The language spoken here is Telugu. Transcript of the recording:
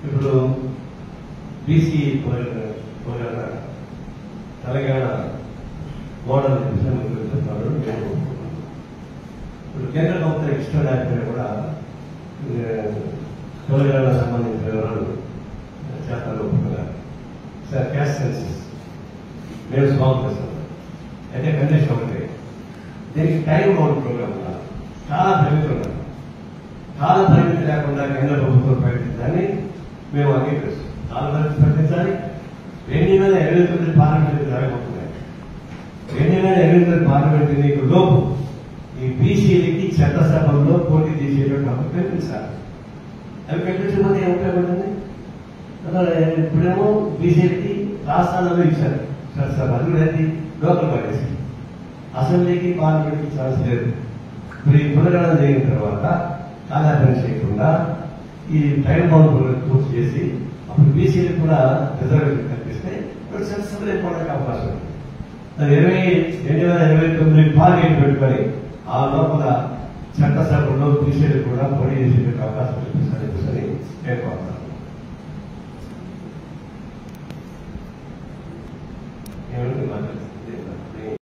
ఇప్పుడు బీసీ తెలంగాణ మోడల్ చెప్తున్నాడు. ఇప్పుడు కేంద్ర ప్రభుత్వం ఇష్టం లేకపోయినా కూడా తెలంగాణ సంబంధించిన వివరాలు చేస్తారు ఒప్పుకున్నారు. సార్ క్యాస్ట్ సెన్సెస్ మేము సాల్వ్ చేస్తాం. అయితే కండిషన్ ఒకటి, దీనికి టైం బౌండ్ ప్రోగ్రామ్ ఉన్నారు. చాలా పరిమితి ఉన్నారు. చాలా పరిమితి లేకుండా కేంద్ర ప్రభుత్వం ప్రకటించాలని మేము అంగీకరిస్తాం. చాలా పరిమితి ప్రకటించాలి. 2029 పార్లమెంట్ జరగబోతున్నాయి. 2029 పార్లమెంట్ ఎన్నికల లోపు ఈ బీసీలకి చట్టసభల్లో పోటీ చేసేటువంటి హక్కు కల్పించాలి. అవి కల్పించకపోతే ఏముంటుంది? ఇప్పుడేమో బీసీలకి రాష్ట్రాలలో ఇచ్చారు చట్టసభ, అది కూడా ఏంటి లోకల్ బాడీస్. అసెంబ్లీకి పార్లమెంట్కి ఛాన్స్ లేదు. ఇప్పుడు ఈ పునర్గణన జరిగిన తర్వాత కాలాపని చేయకుండా ఈ టైం బౌండ్ పూర్తి చేసి అప్పుడు బీసీలకు కూడా రిజర్వేషన్ కల్పిస్తే ఇప్పుడు చట్టసభలు ఏర్పడడానికి అవకాశం ఉంది. 2029 టార్గెట్ పెట్టుకొని ఆ లోపల చట్టసభలో బీసీలకు కూడా పోటీ చేసేందుకు అవకాశం కల్పిస్తారు.